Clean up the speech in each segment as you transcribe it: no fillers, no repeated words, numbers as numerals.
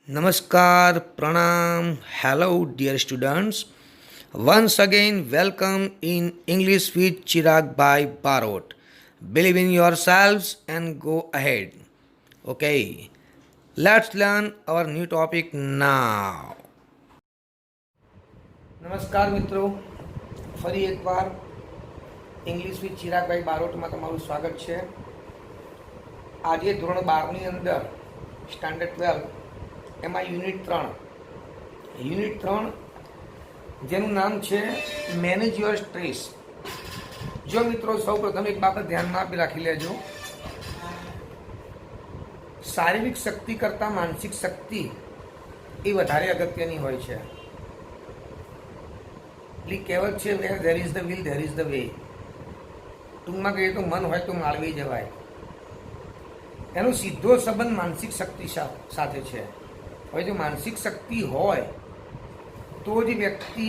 Namaskar, Pranam, hello dear students. Once again, welcome in English with Chirag by Barot. Believe in yourselves and go ahead. Okay, let's learn our new topic now. નમસ્કાર મિત્રો, ફરી એકવાર English with ચિરાગભાઈ બારોટમાં તમારું સ્વાગત છે. આજે ધોરણ 12ની અંદર સ્ટાન્ડર્ડ 12 એમાં યુનિટ 3 જેનું નામ છે મેનેજ યોર સ્ટ્રેસ. જો મિત્રો સૌપ્રથમ એક બાબત ધ્યાનમાં આપી રાખી લેજો, શારીરિક શક્તિ કરતાં માનસિક શક્તિ એ વધારે અગત્યની હોય છે. એટલી કહેવત છે, where there is the will there is the way. ટૂંકમાં કહીએ તો મન હોય તો માળવી જવાય. એનો સીધો સંબંધ માનસિક શક્તિ સાથે છે. હવે જો માનસિક શક્તિ હોય તો જ વ્યક્તિ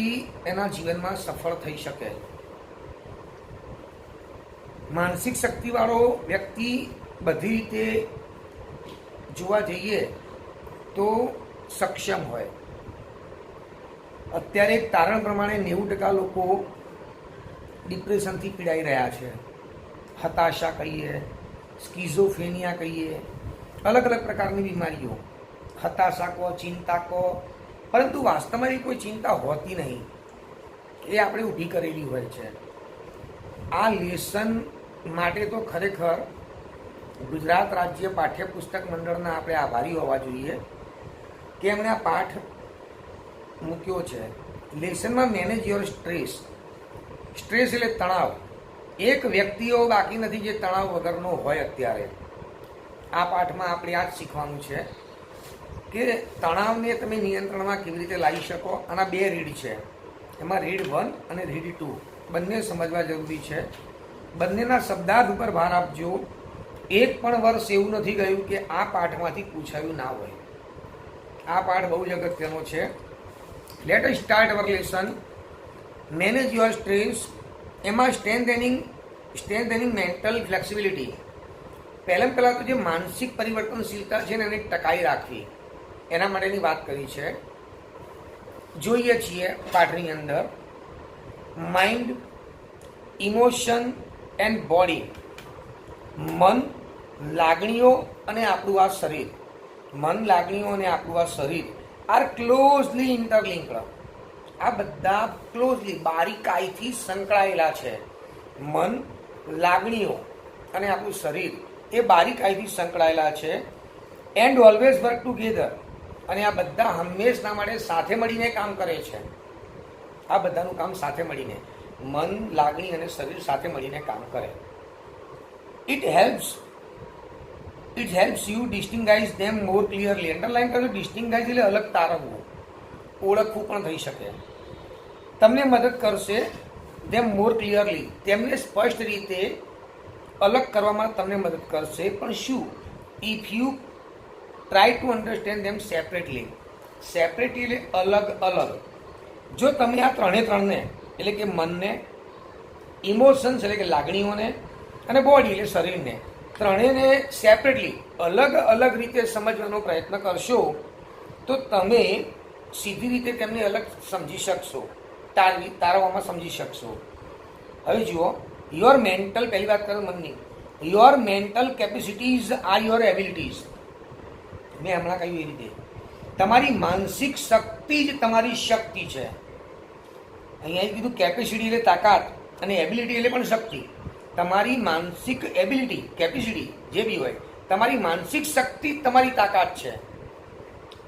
એના જીવનમાં સફળ થઈ શકે. માનસિક શક્તિવાળો વ્યક્તિ બધી રીતે જોવા જઈએ તો સક્ષમ હોય. અત્યારે એક તારણ પ્રમાણે 90% લોકો ડિપ્રેશનથી પીડાઈ રહ્યા છે. હતાશા કહીએ, સ્કિઝોફ્રેનિયા કહીએ, અલગ અલગ પ્રકારની બીમારીઓ. હતાશા કહો, ચિંતા કહો, પરંતુ વાસ્તવમાં એ કોઈ ચિંતા હોતી નહીં, એ આપણે ઊભી કરેલી હોય છે. આ લેસન માટે તો ખરેખર ગુજરાત રાજ્ય પાઠ્યપુસ્તક મંડળના આપણે આભારી હોવા જોઈએ કે એમણે આ પાઠ મૂક્યો છે. લેસનમાં મેનેજ યોર સ્ટ્રેસ. સ્ટ્રેસ એટલે તણાવ. એક વ્યક્તિઓ બાકી નથી જે તણાવ વગરનો હોય. અત્યારે આ પાઠમાં આપણે આ જ શીખવાનું છે કે તણાવને તમે નિયંત્રણમાં કેવી રીતે લાવી શકો. આના 2 રીડ છે, એમાં રીડ 1 અને રીડ 2 બંને સમજવા જરૂરી છે. બંનેના શબ્દાર્થ ઉપર ભાર આપજો. એક પણ વર્ષ એવું નથી ગયું કે આ પાઠમાંથી પૂછાયું ના હોય. આ પાઠ બહુ જ અગત્યનો છે. Let us start our lesson manage your stress. એમાં સ્ટ્રેન્થનિંગ મેન્ટલ ફ્લેક્સિબિલિટી. પહેલાં તો જે માનસિક પરિવર્તનશીલતા છે ને એને ટકાઈ રાખવી, એના માટેની વાત કરી છે. જોઈએ છીએ પાઠની અંદર માઇન્ડ, ઇમોશન એન્ડ બોડી. મન, લાગણીઓ અને આપણું આ શરીર. મન, લાગણીઓ અને આપણું આ શરીર આર ક્લોઝલી ઇન્ટરલિંક્ડ. આ બધા ક્લોઝલી બારીકાઈથી સંકળાયેલા છે. મન, લાગણીઓ અને આપણું શરીર એ બારીકાઈથી સંકળાયેલા છે. And always work together. અને આ બધા હંમેશના માટે સાથે મળીને કામ કરે છે. આ બધાનું કામ સાથે મળીને, મન, લાગણી અને શરીર સાથે મળીને કામ કરે. It helps you distinguish them more clearly. Underline કરજો, ડિસ્ટિંગાઇઝ એટલે અલગ તારવવું, ઓળખવું પણ થઈ શકે. તમને મદદ કરશે ધેમ મોર ક્લિયરલી, તેમને સ્પષ્ટ રીતે અલગ કરવામાં તમને મદદ કરશે. પણ શું? If you try to understand them separately. Separately એટલે અલગ અલગ. જો તમે આ ત્રણને એટલે કે મનને, ઇમોશન્સ એટલે કે લાગણીઓને, અને બોડી એટલે શરીરને, ત્રણેયને સેપરેટલી અલગ અલગ રીતે સમજવાનો પ્રયત્ન કરશો તો તમે સીધી રીતે તેમને અલગ સમજી શકશો, તારવામાં સમજી શકશો. હવે જુઓ, યોર મેન્ટલ, પહેલી વાત કરો મનની. Your mental capacities are your abilities. મેં હમણાં કહ્યું એ રીતે તમારી માનસિક શક્તિ જ તમારી શક્તિ છે. અહીંયા કીધું કેપેસિટી એટલે તાકાત અને એબિલિટી એટલે પણ શક્તિ. તમારી માનસિક એબિલિટી, કેપેસિટી જે બી હોય, તમારી માનસિક શક્તિ તમારી તાકાત છે.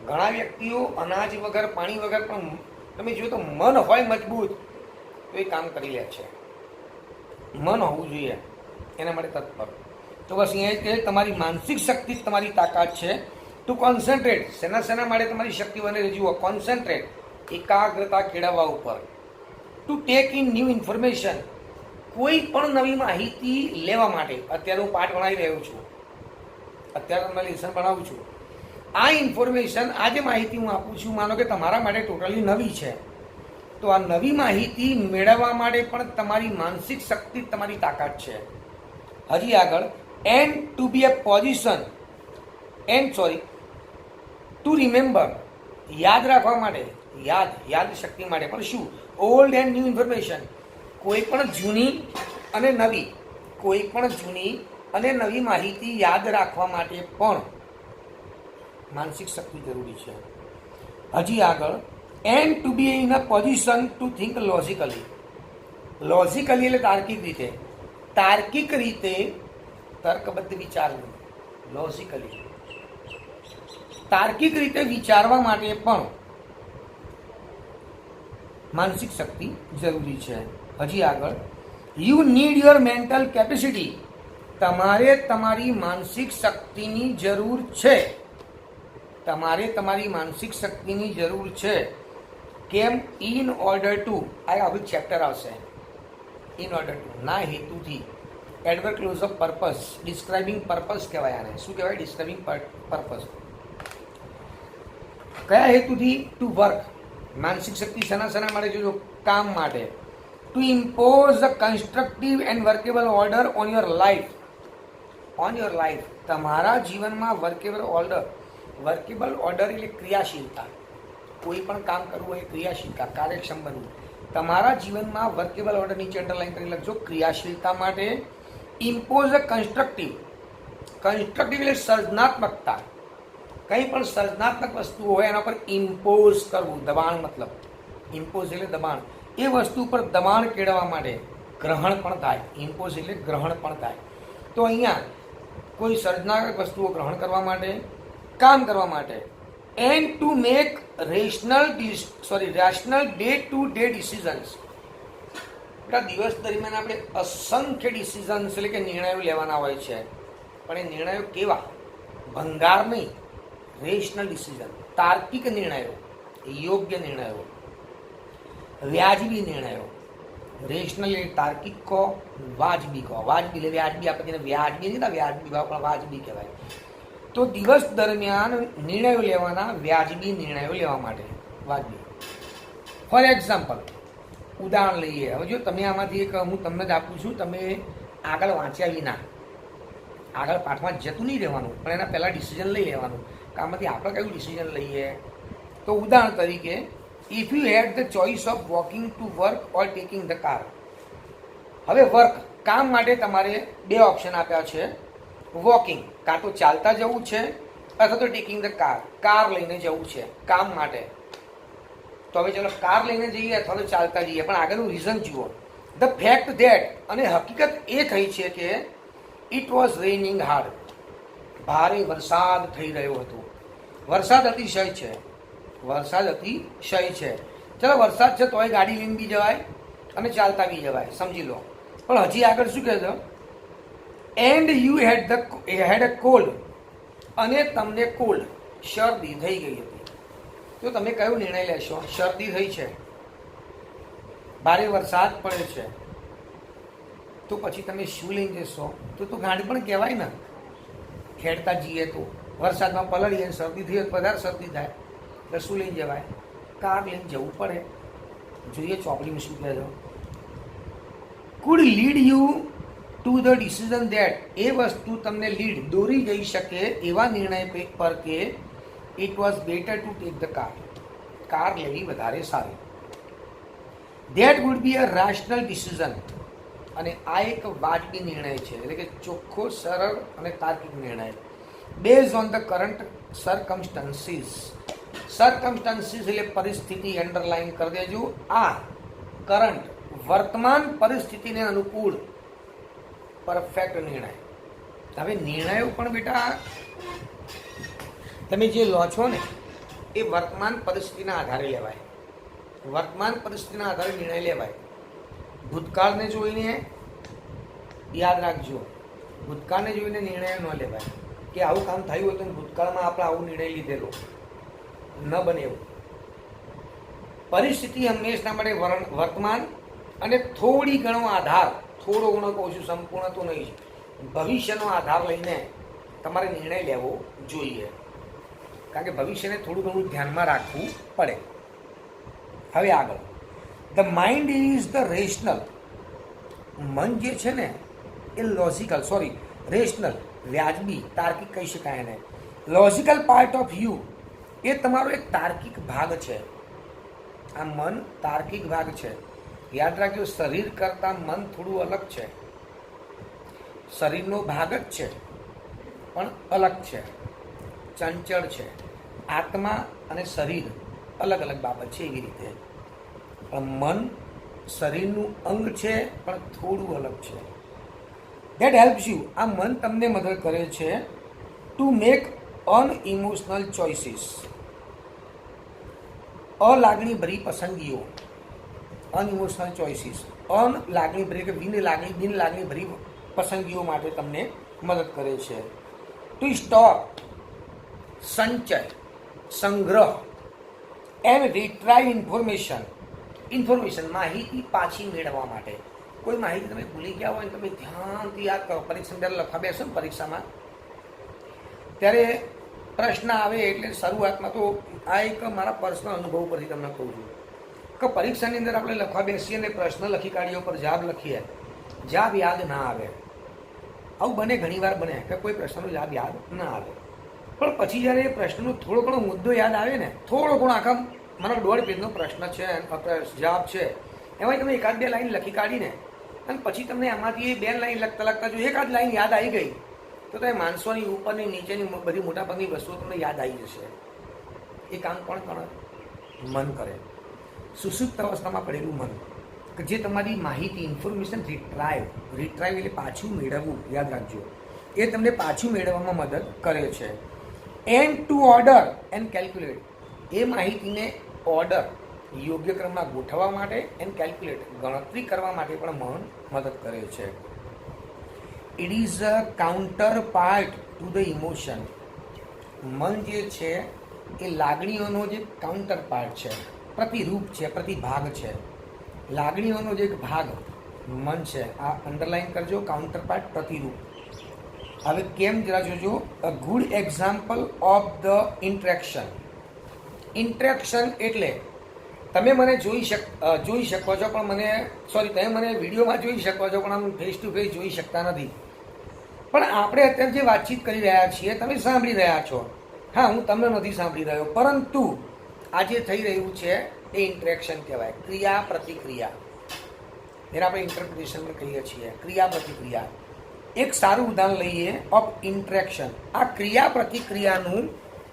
ઘણા વ્યક્તિઓ અનાજ વગર, પાણી વગર પણ તમે જુઓ તો મન હોય મજબૂત તો એ કામ કરી લે છે. મન હોવું જોઈએ એના માટે તત્પર. તો બસ અહીંયા કહે તમારી માનસિક શક્તિ તમારી તાકાત છે. To concentrate. શેના માટે તમારી શક્તિ બને જુઓ. કોન્સન્ટ્રેટ, એકાગ્રતા કેળવવા ઉપર. To take in new information. કોઈ પણ નવી માહિતી લેવા માટે. અત્યારે હું પાઠ ભણાવી રહ્યો છું, અત્યારે તમને લેસન ભણાવું છું. આ ઇન્ફોર્મેશન, આ જે માહિતી હું આપું છું, માનો કે તમારા માટે ટોટલી નવી છે, તો આ નવી માહિતી મેળવવા માટે પણ તમારી માનસિક શક્તિ તમારી તાકાત છે. હજી આગળ, and to be a position and two remember, યાદ રાખવા માટે, યાદ શક્તિ માટે. પણ શું? ઓલ્ડ એન્ડ ન્યૂ ઇન્ફોર્મેશન, કોઈ પણ જૂની અને નવી માહિતી યાદ રાખવા માટે પણ માનસિક શક્તિ જરૂરી છે. હજી આગળ, and to be in a position to think logically. Logically એટલે તાર્કિક રીતે તર્કબદ્ધ વિચારવું. લોજિકલી તાર્કિક રીતે વિચારવા માટે પણ માનસિક શક્તિ જરૂરી છે. હજી આગળ, you need your mental capacity. તમારે તમારી માનસિક શક્તિની જરૂર છે. કેમ? ઇન ઓર્ડર ટુ, આ આવું ચેપ્ટર આવશે. ઇન ઓર્ડર ટુ, ના હેતુથી. Adverb clause of purpose, describing purpose કહેવાય આને. શું કહેવાય? Describing purpose. કયા હેતુથી? To work. માનસિક શક્તિ શેના માટે જોજો? કામ માટે. To impose a constructive and workable order on your life. તમારા જીવનમાં વર્કેબલ ઓર્ડર એટલે ક્રિયાશીલતા. કોઈ પણ કામ કરવું એ ક્રિયાશીલતા, કાર્યક્ષમ બનવું. તમારા જીવનમાં વર્કેબલ ઓર્ડર નીચે અંડરલાઈન કરી લખજો. ક્રિયાશીલતા માટે ઇમ્પોઝ અ કન્સ્ટ્રક્ટિવ એટલે સર્જનાત્મકતા. કંઈ પણ સર્જનાત્મક વસ્તુ હોય એના પર ઇમ્પોઝ કરવું, દબાણ. મતલબ ઇમ્પોઝ એટલે દબાણ. એ વસ્તુ પર દબાણ કેળવવા માટે ગ્રહણ પણ થાય. ઇમ્પોઝ એટલે ગ્રહણ પણ થાય. તો અહીંયા કોઈ સર્જનાત્મક વસ્તુઓ ગ્રહણ કરવા માટે, કામ કરવા માટે. And to make rational day to day decisions. બેટા, દિવસ દરમિયાન આપણે અસંખ્ય ડિસિઝન્સ એટલે કે નિર્ણયો લેવાના હોય છે. પણ એ નિર્ણયો કેવા? ભંગાર નહીં. રેશનલ ડિસિઝન, તાર્કિક નિર્ણયો, યોગ્ય નિર્ણયો, વ્યાજબી નિર્ણયો. રેશનલ એટલે તાર્કિક કહો, વાજબી કહો. વાજબી એટલે વ્યાજબી, આપણે તેને વ્યાજબી નહીં, વ્યાજબી ભાવ પણ વાજબી કહેવાય. તો દિવસ દરમિયાન નિર્ણયો લેવાના, વ્યાજબી નિર્ણયો લેવા માટે વાજબી. ફોર એક્ઝામ્પલ, ઉદાહરણ લઈએ. હવે જો તમે આમાંથી એક હું તમને જ આપું છું, તમે આગળ વાંચ્યા વિના, આગળ પાઠમાં જતું નહીં રહેવાનું, પણ એના પહેલાં ડિસિઝન લઈ લેવાનું કે આમાંથી આપણે કયું ડિસિઝન લઈએ. તો ઉદાહરણ તરીકે, if you had the choice of walking to work or taking the car. હવે વર્ક, કામ માટે તમારે બે ઓપ્શન આપ્યા છે. વોકિંગ, કાં તો ચાલતા જવું છે, અથવા તો ટેકિંગ ધ કાર લઈને જવું છે કામ માટે. તો હવે ચલો કાર લઈને જઈએ અથવા તો ચાલતા જઈએ, પણ આગળનું રીઝન જુઓ. ધ ફેક્ટ ધેટ, અને હકીકત એ થઈ છે કે ઇટ વોઝ રેઇનિંગ હાર્ડ. ભારે વરસાદ થઈ રહ્યો હતો. વરસાદ અતિશય છે. ચલો વરસાદ છે તોય ગાડી લઈને બી જવાય અને ચાલતા બી જવાય, સમજી લો. પણ હજી આગળ શું કહેજો? And you had a cold, અને તમને કોલ્ડ, શરદી થઈ ગઈ હતી. તો તમે કયો નિર્ણય લેશો? શરદી થઈ છે, ભારે વરસાદ પડે છે, તો પછી તમે શું લઈને જશો? તો ગાડી પણ કહેવાય ને. ખેડતા જઈએ તો વરસાદમાં પલળીએ, શરદી થઈ તો વધારે શરદી થાય, એટલે શું લઈને જવાય? કાર લઈને જવું પડે. જોઈએ ચોપડીમાં શું કહેજો. Could lead you to the decision that, એ વસ્તુ તમને દોરી જઈ શકે એવા નિર્ણય પર કે it was better to take the car લેવી વધારે સારી. That would be a rational decision, અને આ એક વાજબી નિર્ણય છે, એટલે કે ચોખ્ખો, સરળ અને તાર્કિક નિર્ણય. બેઝડ ઓન ધ કરંટ સરકમસ્ટન્સીસ એટલે પરિસ્થિતિ, અંડરલાઈન કરી દેજો. આ કરંટ, વર્તમાન પરિસ્થિતિને અનુકૂળ પરફેક્ટ નિર્ણય. હવે નિર્ણયો પણ બેટા તમે જે લો છો ને એ વર્તમાન પરિસ્થિતિના આધારે લેવાય. નિર્ણય લેવાય. ભૂતકાળને જોઈને યાદ રાખજો, ભૂતકાળને જોઈને નિર્ણય ન લેવાય કે આવું કામ થયું હોય તો ભૂતકાળમાં આપણે આવું નિર્ણય લીધેલો, ન બને એવું. પરિસ્થિતિ હંમેશા માટે વર્તમાન અને થોડી ઘણો આધાર, થોડો ઘણો કહું છું, સંપૂર્ણ તો નહીં, ભવિષ્યનો આધાર લઈને તમારે નિર્ણય લેવો જોઈએ, કારણ કે ભવિષ્યને થોડું ઘણું ધ્યાનમાં રાખવું પડે. હવે આગળ, the mind is the rational. મન જે છે ને એ રેશનલ, વ્યાજબી, તાર્કિક કહી શકાય એને. લોજિકલ પાર્ટ ઓફ યુ, એ તમારો એક તાર્કિક ભાગ છે. આ મન તાર્કિક ભાગ છે. યાદ રાખજો, શરીર કરતાં મન થોડું અલગ છે. શરીરનો ભાગ જ છે પણ અલગ છે, ચંચળ છે. આત્મા અને શરીર અલગ અલગ બાબત છે. એવી રીતે પણ મન શરીરનું અંગ છે પણ થોડું અલગ છે. That helps you. આ મન તમને મદદ કરે છે ટુ મેક અનઇમોશનલ ચોઇસીસ. અલાગણીભરી પસંદગીઓ. અનઇમોશનલ ચોઇસીસ, અનલાગણીભરી કે બિન લાગણીભરી પસંદગીઓ માટે તમને મદદ કરે છે. ટુ સ્ટોર, સંચય, સંગ્રહ, એન્ડ રિટ્રાઈવ ઇન્ફોર્મેશન, માહિતી પાછી મેળવવા માટે. કોઈ માહિતી તમે ભૂલી ગયા હોય ને તમે ધ્યાનથી યાદ કરો. પરીક્ષા ત્યારે લખવા બેસો ને પરીક્ષામાં, ત્યારે પ્રશ્ન આવે એટલે શરૂઆતમાં તો આ એક મારા પર્સનલ અનુભવ પરથી તમને કહું છું કે પરીક્ષાની અંદર આપણે લખવા બેસીએ ને પ્રશ્ન લખી કાઢીએ, ઉપર જવાબ લખીએ, જવાબ યાદ ના આવે. આવું બને, ઘણીવાર બને કે કોઈ પ્રશ્નનો જવાબ યાદ ના આવે, પણ પછી જ્યારે એ પ્રશ્નનો થોડો ઘણો મુદ્દો યાદ આવે ને, થોડો ઘણો, આખા મારો 1.5 પેજનો પ્રશ્ન છે, જવાબ છે, એમાં તમે એકાદ બે લાઈન લખી કાઢીને અને પછી તમને એમાંથી 2 લાઈન લખતા જો એકાદ લાઈન યાદ આવી ગઈ તો તમે માણસોની ઉપરની નીચેની બધી મોટાભાગની વસ્તુઓ તમને યાદ આવી જશે. એ કામ કોણ કરે? મન કરે. સુષુપ્ત અવસ્થામાં પડેલું મન કે જે તમારી માહિતી, ઇન્ફોર્મેશન રિટ્રાઈવ એટલે પાછું મેળવવું, યાદ રાખજો, એ તમને પાછું મેળવવામાં મદદ કરે છે. And to order and calculate. એ માહિતીને ઓર્ડર, યોગ્ય ક્રમમાં ગોઠવવા માટે, એન્ડ કેલ્ક્યુલેટ, ગણતરી કરવા માટે પણ મન મદદ કરે છે. It is a counter part to the emotion. મન જે છે એ લાગણીઓનો જે કાઉન્ટર પાર્ટ છે, પ્રતિરૂપ છે, પ્રતિભાગ છે. લાગણીઓનો જે એક ભાગ મન છે, આ અંડરલાઈન કરજો, કાઉન્ટર પાર્ટ, પ્રતિરૂપ. હવે કેમ જરા જોજો. A good example of the interaction. Interaction એટલે તમે મને જોઈ શકો છો પણ તમે મને વિડીયોમાં જોઈ શકો છો પણ આમ ફેસ ટુ ફેસ જોઈ શકતા નથી. પણ આપણે અત્યારે જે વાતચીત કરી રહ્યા છીએ તમે સાંભળી રહ્યા છો. હા, હું તમને નથી સાંભળી રહ્યો, પરંતુ આ જે થઈ રહ્યું છે એ ઇન્ટરેક્શન કહેવાય. ક્રિયા પ્રતિક્રિયા, એને આપણે ઇન્ટરપ્રિટેશન પણ કહીએ છીએ. ક્રિયા પ્રતિક્રિયા. એક સારું ઉદાહરણ લઈએ ઓફ ઇન્ટરેક્શન. આ ક્રિયા પ્રતિક્રિયાનું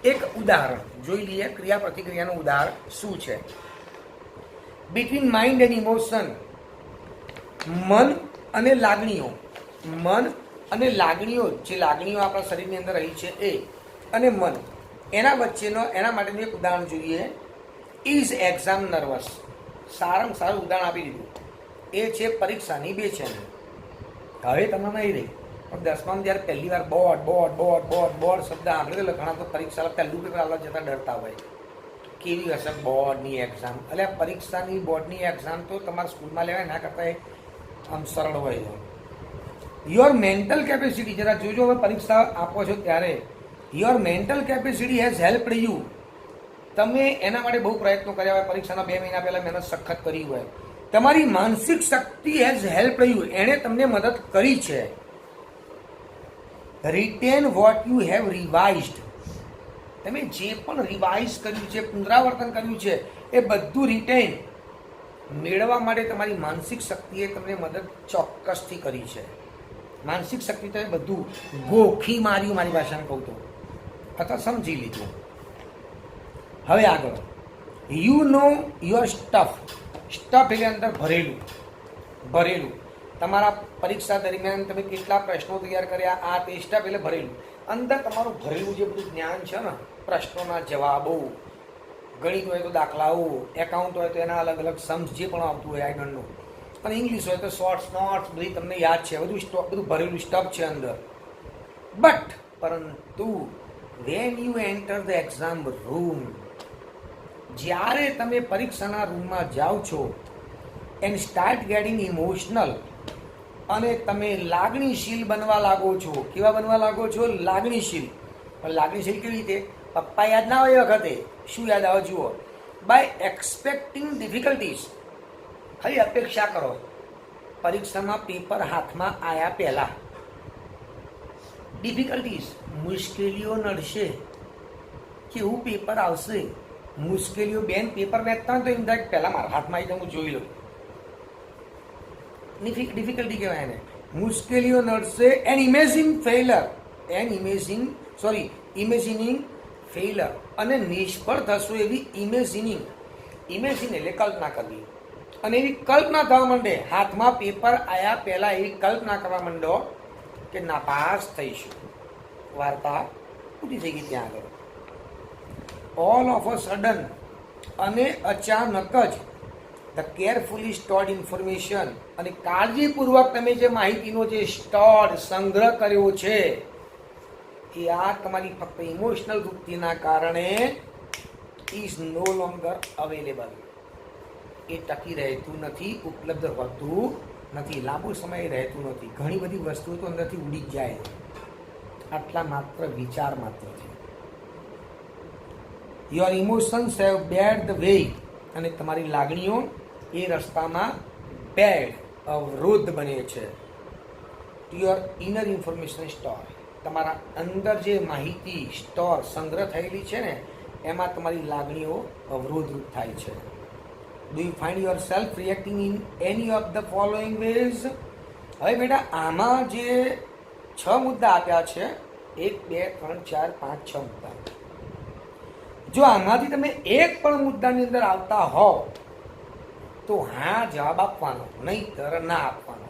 એક ઉદાહરણ જોઈ લઈએ. ક્રિયા પ્રતિક્રિયાનું ઉદાહરણ શું છે? Between mind and emotion. મન અને લાગણીઓ. મન અને લાગણીઓ, જે લાગણીઓ આપણા શરીરની અંદર રહી છે એ અને મન, એના વચ્ચેનો, એના માટેનું એક ઉદાહરણ જોઈએ. Is exam nervous. સારામાં સારું ઉદાહરણ આપી દીધું. એ છે પરીક્ષાની બેચેની. હવે તમને નહીં રહી, પણ 10મામાં જ્યારે પહેલી વાર બોર્ડ શબ્દ આપણે લખણા તો પરીક્ષા પહેલું પેપર આવવા જતાં ડરતા હોય. કેવી હશે બોર્ડની એક્ઝામ? એટલે પરીક્ષાની બોર્ડની એક્ઝામ તો તમારા સ્કૂલમાં લેવાય ના કરતાં આમ સરળ હોય છે. યોર મેન્ટલ કેપેસિટી, જરા જોજો હવે પરીક્ષા આપો છો ત્યારે, your mental capacity has helped you. તમે એના માટે બહુ પ્રયત્નો કર્યા હોય, પરીક્ષાના 2 મહિના પહેલાં મહેનત સખત કરી હોય. તમારી માનસિક શક્તિ હેઝ હેલ્પડ યુ. એણે તમને મદદ કરી છે. Written what you have revised. તમે જે પણ રિવાઇઝ કર્યું છે, પુનરાવર્તન કર્યું છે, એ બધું રિટેન મેળવવા માટે તમારી માનસિક શક્તિએ તમને મદદ ચોક્કસથી કરી છે. માનસિક શક્તિ તો એ બધું ગોખી માર્યું, મારી ભાષામાં કહું તો, અથવા સમજી લીધું. હવે આગળ, you know your stuff. Stuff એટલે અંદર ભરેલું. તમારા પરીક્ષા દરમિયાન તમે કેટલા પ્રશ્નો તૈયાર કર્યા, આ તે સ્ટફ એટલે ભરેલું. અંદર તમારું ભરેલું જે બધું જ્ઞાન છે ને, પ્રશ્નોના જવાબો, ગણિત હોય તો દાખલાઓ, એકાઉન્ટ હોય તો એના અલગ અલગ સમ્સ જે પણ આવતું હોય, આઈ ડોન્ટ નો, અને ઇંગ્લિશ હોય તો શોર્ટ્સ નોટ્સ બધી તમને યાદ છે, બધું ભરેલું સ્ટફ છે અંદર. પરંતુ when you enter the exam room, જ્યારે તમે પરીક્ષાના રૂમમાં જાઓ છો, એન્ડ સ્ટાર્ટ ગેટિંગ ઇમોશનલ, અને તમે લાગણીશીલ બનવા લાગો છો. કેવા બનવા લાગો છો? લાગણીશીલ. પણ લાગણીશીલ કેવી રીતે? પપ્પા યાદ ના હોય એ વખતે શું યાદ આવે જુઓ. By expecting difficulties. ખાલી અપેક્ષા કરો, પરીક્ષામાં પેપર હાથમાં આવ્યા પહેલા ડિફિકલ્ટીઝ, મુશ્કેલીઓ નડશે. કેવું પેપર આવશે, મુશ્કેલીઓ બેન પેપર વેચતા હોય તો એમ થાય પહેલાં મારા હાથમાં આવી તો હું જોઈ લઉં. ડિફિકલ્ટી કહેવાય એને. મુશ્કેલીઓ નડશે ઇમેજિનિંગ ફેઇલર, અને નિષ્ફળ થશો એવી ઇમેજિન એટલે કલ્પના કરવી, અને એવી કલ્પના થવા માંડે, હાથમાં પેપર આવ્યા પહેલા એવી કલ્પના કરવા માંડો કે નાપાસ થઈશું. વાર્તા પૂરી થઈ ગઈ ત્યાં આગળ. ઓલ ઓફ અ સડન, અને અચાનક જ ધ કેરફુલી સ્ટોર્ડ ઇન્ફોર્મેશન, અને કાળજીપૂર્વક તમે જે માહિતીનો જે સંગ્રહ કર્યો છે એ આ તમારી ફક્ત ઇમોશનલ વૃત્તિના કારણે ઇઝ નો લોંગર અવેલેબલ. એ ટકી રહેતું નથી, ઉપલબ્ધ હોતું નથી, લાંબો સમય રહેતું નથી. ઘણી બધી વસ્તુઓ તો અંદરથી ઉડી જ જાય. આટલા માત્ર વિચાર માત્ર છે. Your emotions have barred the way, અને તમારી લાગણીઓ એ રસ્તામાં બેડ અવરોધ બને છે. To your inner information store, તમારા અંદર જે માહિતી સંગ્રહ થયેલી છે ને એમાં તમારી લાગણીઓ અવરોધરૂપ થાય છે. Do you find yourself reacting in any of the following ways? હવે બેટા આમાં જે 6 મુદ્દા આપ્યા છે, 1 2 3 4 5 6 મુદ્દા. જો આમાંથી તમે એક પણ મુદ્દાની અંદર આવતા હો તો હા જવાબ આપવાનો, નહીંતર ના આપવાનો.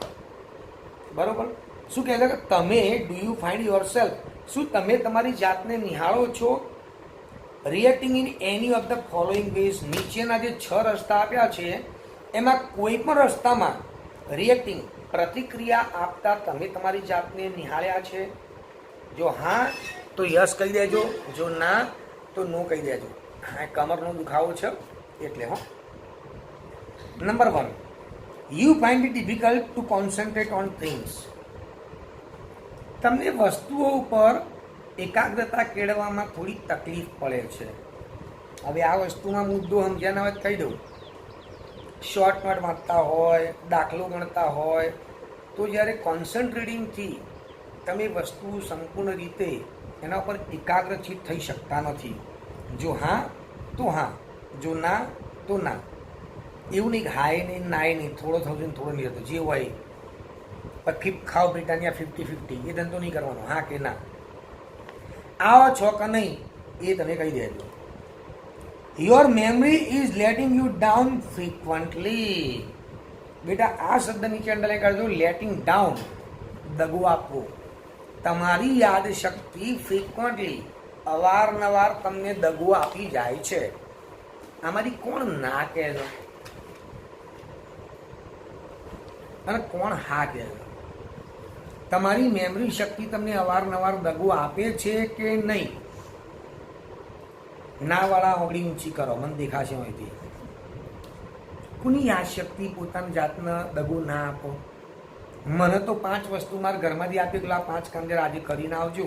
બરોબર? શું કહે છે કે તમે do you find yourself, શું તમે તમારી જાતને નિહાળો છો reacting in any of the following ways? નીચેના જે 6 રસ્તા આપ્યા છે એમાં કોઈ પણ રસ્તામાં રિએક્ટિંગ પ્રતિક્રિયા આપતા તમે તમારી જાતને નિહાળ્યા છે? જો હા તો યસ કહી દેજો, જો ના તો નો કહી દેજો. હા, કમરનો દુખાવો છે એટલે. Number 1, you find it difficult to concentrate on things. તમને વસ્તુઓ ઉપર એકાગ્રતા કેળવવામાં થોડી તકલીફ પડે છે. હવે આ વસ્તુમાં મુદ્દો સમજ્યાના હોય કહી દઉં. શોર્ટ નોટ વાંચતા હોય, દાખલો ગણતા હોય તો જ્યારે કોન્સન્ટ્રેટિંગથી તમે વસ્તુ સંપૂર્ણ રીતે એના ઉપર એકાગ્રચિત થઈ શકતા નથી. જો હા તો હા, જો ના તો ના. એવું નહીં કે હાય નહીં નાય નહીં, થોડો થશે ને થોડો નહીં થતો, જે હોય પછી ખાઓ બ્રિટાનિયા 50-50 એ ધંધો નહીં કરવાનો. હા કે ના, આવા છો કે નહીં એ તમે કહી દેજો. Your memory is letting you down frequently. બેટા આ શબ્દ નીચે અંડરલાઈન કરજો, લેટિંગ ડાઉન, દગો આપવો. તમારી યાદ શક્તિ ફ્રીક્વન્ટલી અવારનવાર તમને દગો આપી જાય છે. આમાંથી કોણ ના કહે છે અને કોણ હા કહે છે? તમારી મેમરી શક્તિ તમને અવારનવાર દગો આપે છે કે નહીં? ના વાળા આંગળી ઊંચી કરો, મને દેખાશે અહીંથી. કોની યાદ શક્તિ પોતાની જાતને દગો ના આપો? મને તો 5 વસ્તુ મારા ઘરમાંથી આપી પેલા 5 કામ જરા આજે કરીને આવજો,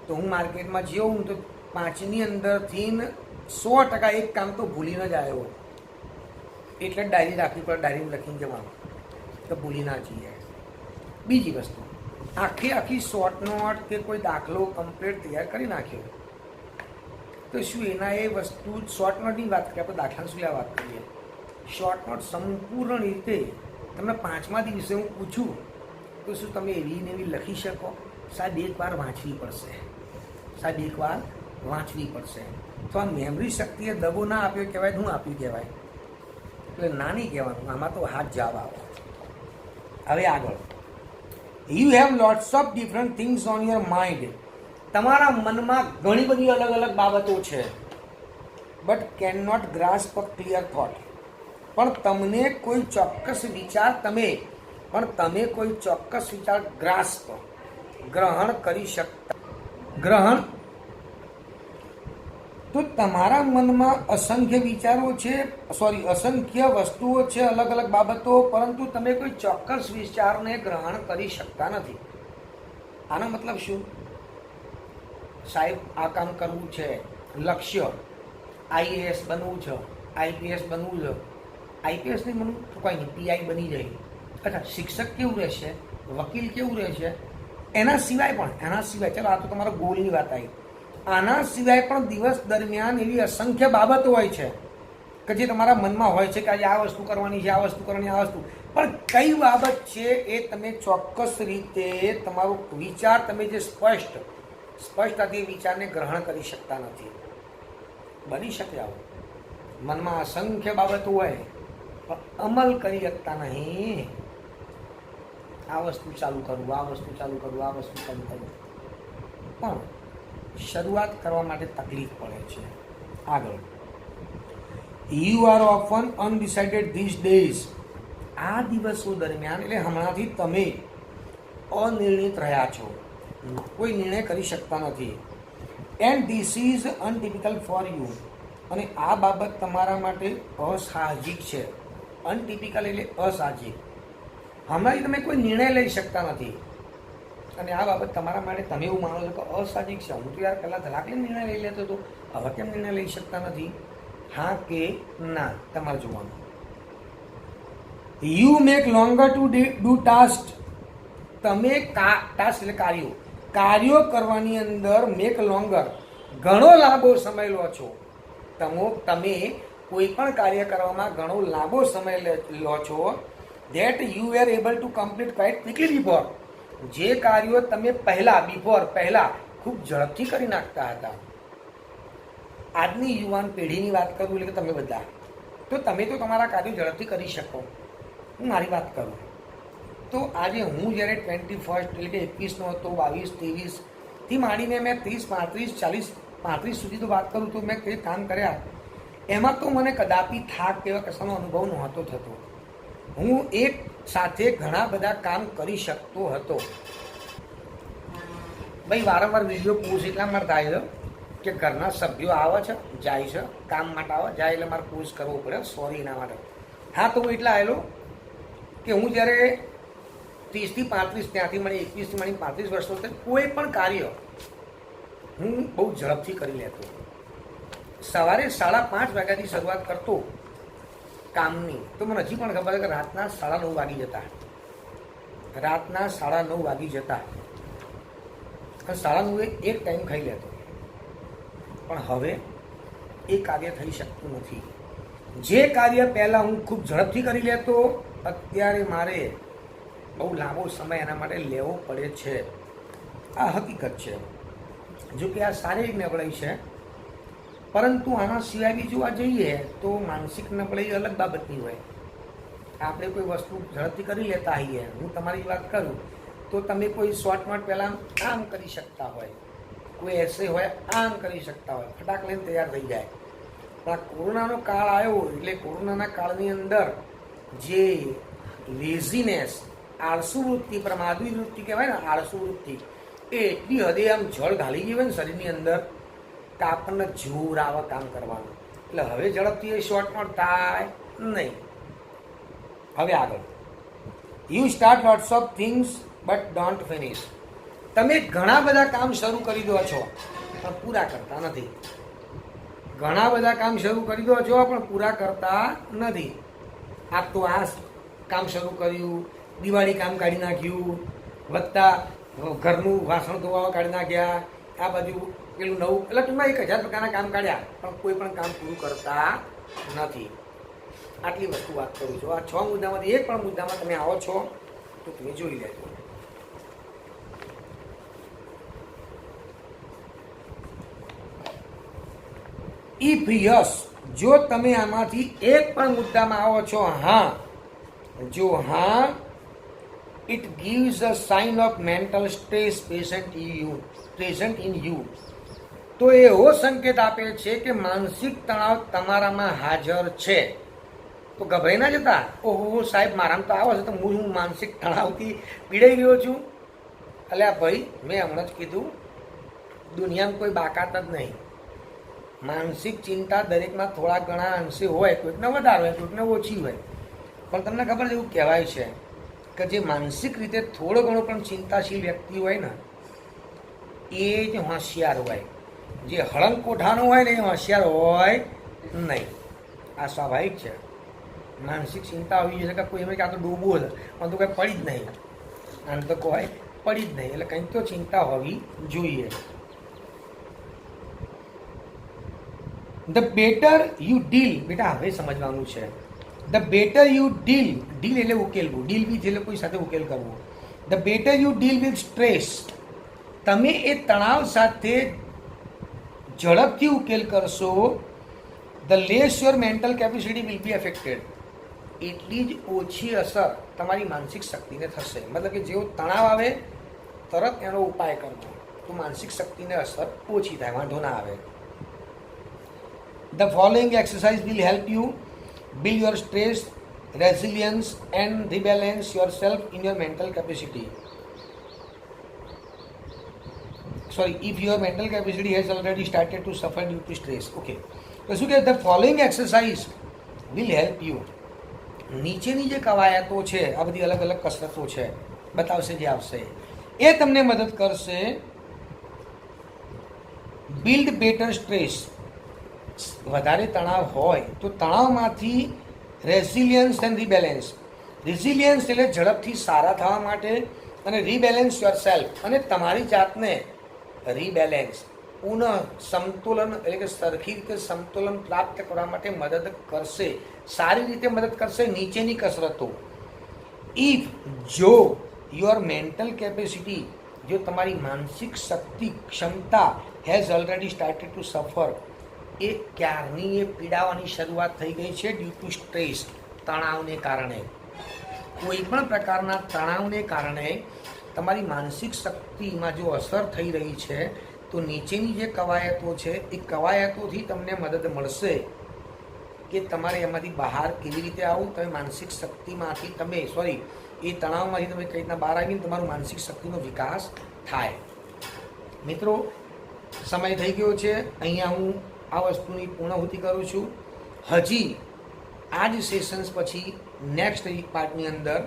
તો હું માર્કેટમાં જઉં તો 5ની અંદરથી 100% એક કામ તો ભૂલીને જ આવ્યો. એટલે ડાયરી રાખવી પડે, ડાયરીમાં લખીને જવાનું તો ભૂલી ના જઈએ. બીજી વસ્તુ, આખી શોર્ટ નોટ કે કોઈ દાખલો કમ્પ્લીટ તૈયાર કરી નાખ્યો તો શું એના એ વસ્તુ શોર્ટ નોટની વાત કરીએ, આપણે દાખલા શું વાત કરીએ. શોર્ટ નોટ સંપૂર્ણ રીતે તમને 5મા દિવસે હું પૂછું તો શું તમે એવી ને એવી લખી શકો? સાહેબ એકવાર વાંચવી પડશે, તો આ મેમરી શક્તિએ દબો ના આપ્યો કહેવાય, શું આપ્યું કહેવાય? એટલે ના નહીં કહેવાનું, આમાં તો હાથ જવાબ આવે. હવે આગળ, you have lots of different things on your mind. તમારા મનમાં ઘણી બધી અલગ અલગ બાબતો છે, but can not grasp a clear thought. પણ તમે કોઈ ચોક્કસ વિચાર ગ્રહણ કરી શકતા. તો તમારા મનમાં અસંખ્ય વિચારો છે, અસંખ્ય વસ્તુઓ છે, અલગ અલગ બાબતો, પરંતુ તમે કોઈ ચોક્કસ વિચારને ગ્રહણ કરી શકતા નથી. આનો મતલબ શું? સાહેબ આ કામ કરવું છે, લક્ષ્ય IAS બનવું છે, IPS બનવું છે. IPS નહીં બનવું તો કંઈ નહીં, PI બની જાય. અચ્છા, શિક્ષક કેવું રહેશે, વકીલ કેવું રહેશે, એના સિવાય ચાલો આ તો તમારા ગોલની વાત આવી. આના સિવાય પણ દિવસ દરમિયાન એવી અસંખ્ય બાબતો હોય છે કે જે તમારા મનમાં હોય છે કે આજે આ વસ્તુ કરવાની છે, આ વસ્તુ કરવાની, આ વસ્તુ, પણ કઈ બાબત છે એ તમે ચોક્કસ રીતે તમારો વિચાર, તમે જે સ્પષ્ટતાથી વિચારને ગ્રહણ કરી શકતા નથી. બની શકે આવું, મનમાં અસંખ્ય બાબતો હોય પણ અમલ કરી શકતા નહીં. આ વસ્તુ ચાલુ કરું, આ વસ્તુ ચાલુ કરું, આ વસ્તુ ચાલુ કરું, પણ શરૂઆત કરવા માટે તકલીફ પડે છે. આગળ, you are often undecided this days. આ દિવસો દરમિયાન એટલે હમણાંથી તમે અનિર્ણિત રહ્યા છો, કોઈ નિર્ણય કરી શકતા નથી. And this is untypical for you. અને આ બાબત તમારા માટે અસાહજિક છે. અનટિપિકલ એટલે અસાહજિક. હમણાંથી તમે કોઈ નિર્ણય લઈ શકતા નથી અને આ બાબત તમારા માટે તમે એવું માનો છો કે અસાહજિક છે. હું તો યાર પહેલાં ધડાકને નિર્ણય લઈ લેતો હતો, હવે કેમ નિર્ણય લઈ શકતા નથી? હા કે ના, તમારે જોવાનું. You make longer to do task. તમે ટાસ્ક એટલે કાર્યો કરવાની અંદર મેક લોંગર, ઘણો લાંબો સમય લો છો. તમે કોઈ પણ કાર્ય કરવામાં ઘણો લાંબો સમય લો છો. That you are able to complete quite quickly before. જે કાર્યો તમે પહેલા ખૂબ ઝડપથી કરી નાખતા હતા. આજની યુવાન પેઢીની વાત કરું એટલે કે તમે બધા, તો તમે તો તમારા કાર્યો ઝડપથી કરી શકો. હું મારી વાત કરું તો આજે હું જ્યારે 21 એટલે કે 21નો હતો, 22, 23થી માંડીને મેં 30, 35, 40, 35 સુધી તો વાત કરું તો મેં કંઈ કામ કર્યા, એમાં તો મને કદાપી થાક કેવા કશાનો અનુભવ નહોતો થતો. હું એક સાથે ઘણા બધા કામ કરી શકતો હતો. ભાઈ વારંવાર વિડીયો પોઝ એટલા માટે થાય છે કે ઘરના સભ્યો આવે છે, જાય છે, કામ માટે આવે, જાય એટલે મારે પોઝ કરવો પડે, સોરી એના માટે. હા, તો હું એટલા આવેલો કે હું જ્યારે 30થી 35, ત્યાંથી મને 21થી મને 35 વર્ષનો હતો, કોઈ પણ કાર્ય હું બહુ ઝડપથી કરી લેતો. સવારે 5:30 વાગ્યાથી શરૂઆત કરતો કામની, તો મને હજી પણ ખબર છે કે રાતના 9:30 વાગી જતા. રાતના 9:30 વાગી જતા અને 9:30 એક ટાઈમ ખાઈ લેતો. પણ હવે એ કાર્ય થઈ શકતું નથી. જે કાર્ય પહેલાં હું ખૂબ ઝડપથી કરી લેતો, અત્યારે મારે બહુ લાંબો સમય એના માટે લેવો પડે છે. આ હકીકત છે. જો કે આ શારીરિક નબળાઈ છે, પરંતુ આના સિવાય બી જોવા જઈએ તો માનસિક નબળાઈ અલગ બાબતની હોય. આપણે કોઈ વસ્તુ ઝડપથી કરી લેતા હોઈએ, હું તમારી વાત કરું તો તમે કોઈ શોર્ટમાં પહેલાં આમ કરી શકતા હોય, કોઈ એસે હોય આમ કરી શકતા હોય, ફટાક લઈને તૈયાર થઈ જાય. પણ આ કોરોનાનો કાળ આવ્યો એટલે કોરોનાના કાળની અંદર જે લેઝીનેસ, આળસુ વૃત્તિ, પ્રમાદવી વૃત્તિ કહેવાય ને, આળસુ વૃત્તિ, એ એટલી હદે આમ જળ ઘાલી ગઈ હોય ને શરીરની અંદર કે આપણને જોર આવે કામ કરવાનું. એટલે હવે ઝડપથી એ શોર્ટમાં થાય નહીં. હવે આગળ, you start lots of things but don't finish. તમે ઘણા બધા કામ શરૂ કરી દો છો પણ પૂરા કરતા નથી. ઘણા બધા કામ શરૂ કરી દો છો પણ પૂરા કરતા નથી. આ તો આ કામ શરૂ કર્યું, દિવાળી કામ કાઢી નાખ્યું, વધતા ઘરનું વાસણ ધોવા કાઢી નાખ્યા, આ બાજુ પેલું નવું, એટલે ટૂંકમાં 1000 પ્રકારના કામ કાઢ્યા પણ કોઈ પણ કામ પૂરું કરતા નથી. આટલી વસ્તુ વાત કરું છું. આ 6 મુદ્દામાંથી એક પણ મુદ્દામાં તમે આવો છો તો તમે જોઈ લેજો. ઇફ યસ, જો તમે આમાંથી એક પણ મુદ્દામાં આવો છો હા, જો હા, it gives a sign of mental stress present in you. તો એ એવો સંકેત આપે છે કે માનસિક તણાવ તમારામાં હાજર છે. તો ગભરાઈ ના જતા, ઓહો સાહેબ મારામાં તો આવો છે તો હું માનસિક તણાવથી પીડાઈ ગયો છું. અલ્યા ભાઈ, મેં હમણાં જ કીધું, દુનિયામાં કોઈ બાકાત જ નહીં. માનસિક ચિંતા દરેકમાં થોડા ઘણા અંશે હોય, કોઈકને વધારે હોય, કોઈકને ઓછી હોય. પણ તમને ખબર છે, એવું કહેવાય છે કે જે માનસિક રીતે થોડો ઘણો પણ ચિંતાશીલ વ્યક્તિ હોય ને, એ જ હોશિયાર હોય. જે હળંગ કોઠાનો હોય ને એ હોશિયાર હોય નહીં. આ સ્વાભાવિક છે. માનસિક ચિંતા આવી જોઈએ કે કોઈ એમ કે આ તો ડૂબો છે, પણ તો કંઈ પડી જ નહીં, આમ તો કોઈ પડી જ નહીં. એટલે કંઈક તો ચિંતા હોવી જોઈએ. ધ બેટર યુ ડીલ, બેટા હવે સમજવાનું છે. The better you deal, deal એટલે ઉકેલવું, ડીલ વિથ એટલે કોઈ સાથે ઉકેલ કરવો. The better you deal with stress, તમે એ તણાવ સાથે ઝડપથી ઉકેલ કરશો, the less your mental capacity will be affected, એટલી જ ઓછી અસર તમારી માનસિક શક્તિને થશે. મતલબ કે જેવો તણાવ આવે તરત એનો ઉપાય કરવો, તો માનસિક શક્તિને અસર ઓછી થાય, વાંધો ના આવે. The following exercise will help you build your stress resilience and rebalance yourself in your mental capacity. Sorry, if your mental capacity has already started to suffer due to stress. Okay. તો શું કહે, the following exercise will help you. નીચેની જે કવાયતો છે, આ બધી અલગ અલગ કસરતો છે, બતાવશે જે આવશે એ તમને મદદ કરશે. બિલ્ડ બેટર સ્ટ્રેસ, વધારે તણાવ હોય તો તણાવમાંથી રેઝિલિયન્સ એન્ડ રીબેલેન્સ, રિઝિલિયન્સ એટલે ઝડપથી સારા થવા માટે, અને રીબેલેન્સ યોર સેલ્ફ, અને તમારી જાતને રીબેલેન્સ પુનઃ સમતુલન એટલે કે સરખી રીતે સમતુલન પ્રાપ્ત કરવા માટે મદદ કરશે, સારી રીતે મદદ કરશે. નીચેની કસરતો, ઇફ જો યોર મેન્ટલ કેપેસિટી, જો તમારી માનસિક શક્તિ ક્ષમતા હેઝ ઓલરેડી સ્ટાર્ટેડ ટુ સફર, એ ક્યારની એ પીડાવાની શરૂઆત થઈ ગઈ છે ડ્યુ ટુ સ્ટ્રેસ, તણાવને કારણે. કોઈ પણ પ્રકારના તણાવને કારણે તમારી માનસિક શક્તિમાં જો અસર થઈ રહી છે, તો નીચેની જે કવાયતો છે એ કવાયતોથી તમને મદદ મળશે કે તમારે એમાંથી બહાર કેવી રીતે આવું, તમે માનસિક શક્તિમાંથી તમે એ તણાવમાંથી તમે કઈ રીતના બહાર આવીને તમારું માનસિક શક્તિનો વિકાસ થાય. મિત્રો, સમય થઈ ગયો છે, અહીંયા હું આ વસ્તુની પૂર્ણાહુતિ કરું છું. હજી આ જ સેશન્સ પછી નેક્સ્ટ પાર્ટની અંદર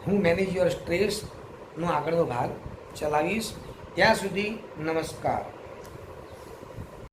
હું મેનેજ યોર સ્ટ્રેસનો આગળનો ભાગ ચલાવીશ. ત્યાં સુધી નમસ્કાર.